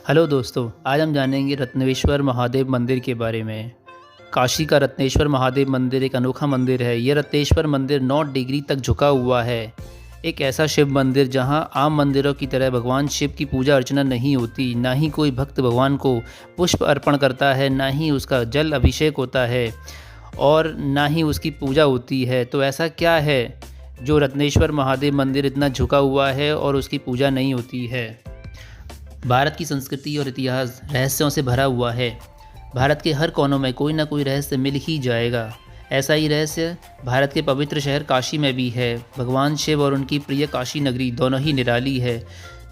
Hello दोस्तों, आज हम जानेंगे रत्नेश्वर महादेव मंदिर के बारे में। काशी का रत्नेश्वर महादेव मंदिर एक अनोखा मंदिर है। यह रत्नेश्वर मंदिर 9 डिग्री तक झुका हुआ है। एक ऐसा शिव मंदिर जहां आम मंदिरों की तरह भगवान शिव की पूजा अर्चना नहीं होती, ना ही कोई भक्त भगवान को पुष्प अर्पण करता है, ना ही उसका जल अभिषेक होता है और ना ही उसकी पूजा होती है। तो ऐसा क्या है जो रत्नेश्वर महादेव मंदिर इतना झुका हुआ है और उसकी पूजा नहीं होती है? भारत की संस्कृति और इतिहास रहस्यों से भरा हुआ है। भारत के हर कोनों में कोई ना कोई रहस्य मिल ही जाएगा। ऐसा ही रहस्य भारत के पवित्र शहर काशी में भी है। भगवान शिव और उनकी प्रिय काशी नगरी दोनों ही निराली है।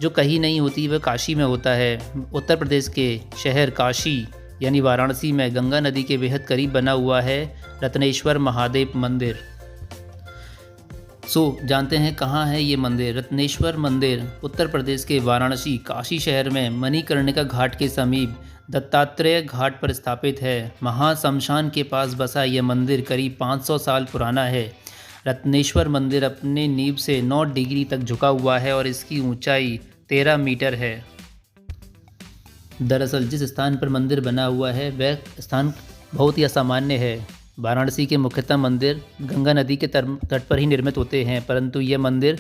जो कहीं नहीं होती वह काशी में होता है। उत्तर प्रदेश के शहर काशी यानी वाराणसी में गंगा नदी के बेहद करीब बना हुआ है रत्नेश्वर महादेव मंदिर। जानते हैं कहाँ है ये मंदिर। रत्नेश्वर मंदिर उत्तर प्रदेश के वाराणसी काशी शहर में मणिकर्णिका घाट के समीप दत्तात्रेय घाट पर स्थापित है। महाशमशान के पास बसा यह मंदिर करीब 500 साल पुराना है। रत्नेश्वर मंदिर अपने नींव से 9 डिग्री तक झुका हुआ है और इसकी ऊंचाई 13 मीटर है। दरअसल जिस स्थान पर मंदिर बना हुआ है वह स्थान बहुत ही असामान्य है। वाराणसी के मुख्यतः मंदिर गंगा नदी के तट पर ही निर्मित होते हैं, परंतु यह मंदिर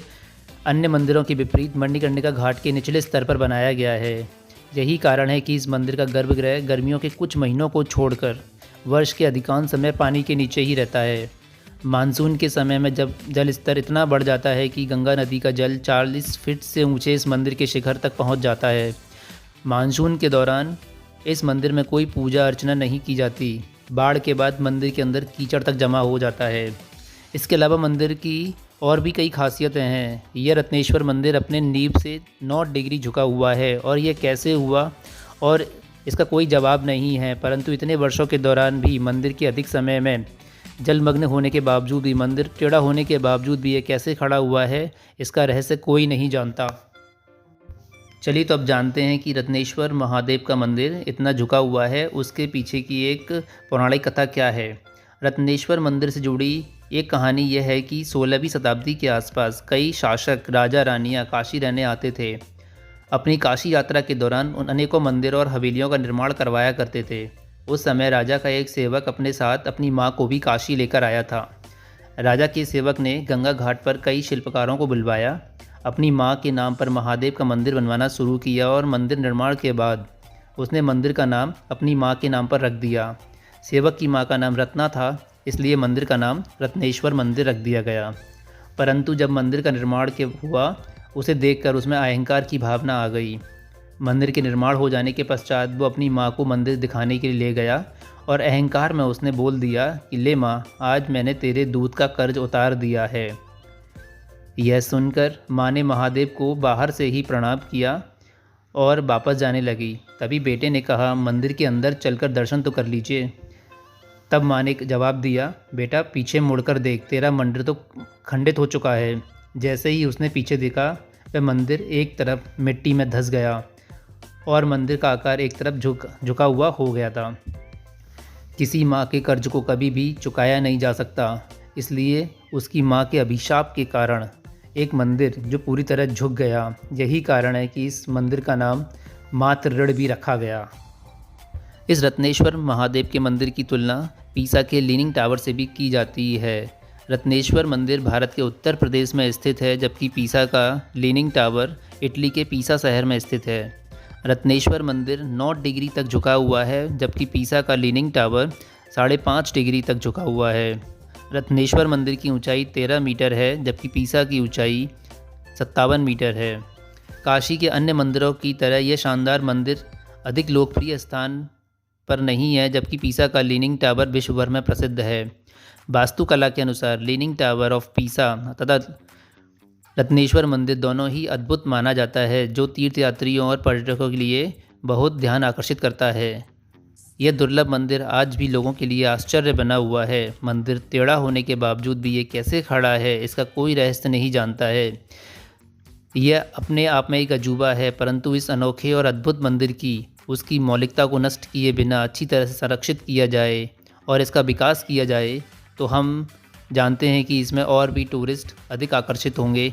अन्य मंदिरों के विपरीत मणिकर्णिका घाट के निचले स्तर पर बनाया गया है। यही कारण है कि इस मंदिर का गर्भगृह गर्मियों के कुछ महीनों को छोड़कर वर्ष के अधिकांश समय पानी के नीचे ही रहता है। मानसून के समय में जब जल स्तर इतना बढ़ जाता है कि गंगा नदी का जल 40 फीट से ऊंचे इस मंदिर के शिखर तक पहुंच जाता है। मानसून के दौरान इस मंदिर में कोई पूजा अर्चना नहीं की जाती। बाढ़ के बाद मंदिर के अंदर कीचड़ तक जमा हो जाता है। इसके अलावा मंदिर की और भी कई खासियतें हैं। यह रत्नेश्वर मंदिर अपने नींव से 9 डिग्री झुका हुआ है और यह कैसे हुआ और इसका कोई जवाब नहीं है, परंतु इतने वर्षों के दौरान भी मंदिर के अधिक समय में जलमग्न होने के बावजूद भी, मंदिर टेढ़ा होने के बावजूद भी ये कैसे खड़ा हुआ है, इसका रहस्य कोई नहीं जानता। चलिए तो अब जानते हैं कि रत्नेश्वर महादेव का मंदिर इतना झुका हुआ है, उसके पीछे की एक पौराणिक कथा क्या है। रत्नेश्वर मंदिर से जुड़ी एक कहानी यह है कि 16वीं शताब्दी के आसपास कई शासक राजा रानियां काशी रहने आते थे। अपनी काशी यात्रा के दौरान उन अनेकों मंदिरों और हवेलियों का निर्माण करवाया करते थे। उस समय राजा का एक सेवक अपने साथ अपनी माँ को भी काशी लेकर आया था। राजा के सेवक ने गंगा घाट पर कई शिल्पकारों को बुलवाया, अपनी माँ के नाम पर महादेव का मंदिर बनवाना शुरू किया और मंदिर निर्माण के बाद उसने मंदिर का नाम अपनी माँ के नाम पर रख दिया। सेवक की माँ का नाम रत्ना था, इसलिए मंदिर का नाम रत्नेश्वर मंदिर रख दिया गया। परंतु जब मंदिर का निर्माण के हुआ, उसे देखकर उसमें अहंकार की भावना आ गई। मंदिर के निर्माण हो जाने के पश्चात वो अपनी माँ को मंदिर दिखाने के लिए ले गया और अहंकार में उसने बोल दिया कि ले माँ, आज मैंने तेरे दूध का कर्ज उतार दिया है। यह सुनकर माँ ने महादेव को बाहर से ही प्रणाम किया और वापस जाने लगी। तभी बेटे ने कहा, मंदिर के अंदर चलकर दर्शन तो कर लीजिए। तब माँ ने जवाब दिया, बेटा पीछे मुड़कर देख, तेरा मंदिर तो खंडित हो चुका है। जैसे ही उसने पीछे देखा, वह मंदिर एक तरफ मिट्टी में धंस गया और मंदिर का आकार एक तरफ झुका हुआ हो गया था। किसी माँ के कर्ज को कभी भी चुकाया नहीं जा सकता, इसलिए उसकी माँ के अभिशाप के कारण एक मंदिर जो पूरी तरह झुक गया। यही कारण है कि इस मंदिर का नाम मातृ ऋण भी रखा गया। इस रत्नेश्वर महादेव के मंदिर की तुलना पीसा के लीनिंग टावर से भी की जाती है। रत्नेश्वर मंदिर भारत के उत्तर प्रदेश में स्थित है, जबकि पीसा का लीनिंग टावर इटली के पीसा शहर में स्थित है। रत्नेश्वर मंदिर 9 डिग्री तक झुका हुआ है, जबकि पीसा का लीनिंग टावर 5.5 डिग्री तक झुका हुआ है। रत्नेश्वर मंदिर की ऊंचाई 13 मीटर है, जबकि पीसा की ऊंचाई 57 मीटर है। काशी के अन्य मंदिरों की तरह यह शानदार मंदिर अधिक लोकप्रिय स्थान पर नहीं है, जबकि पीसा का लीनिंग टावर विश्व भर में प्रसिद्ध है। वास्तुकला के अनुसार लीनिंग टावर ऑफ पीसा तथा रत्नेश्वर मंदिर दोनों ही अद्भुत माना जाता है, जो तीर्थयात्रियों और पर्यटकों के लिए बहुत ध्यान आकर्षित करता है। यह दुर्लभ मंदिर आज भी लोगों के लिए आश्चर्य बना हुआ है। मंदिर टेढ़ा होने के बावजूद भी ये कैसे खड़ा है, इसका कोई रहस्य नहीं जानता है। यह अपने आप में एक अजूबा है, परंतु इस अनोखे और अद्भुत मंदिर की उसकी मौलिकता को नष्ट किए बिना अच्छी तरह से संरक्षित किया जाए और इसका विकास किया जाए तो हम जानते हैं कि इसमें और भी टूरिस्ट अधिक आकर्षित होंगे।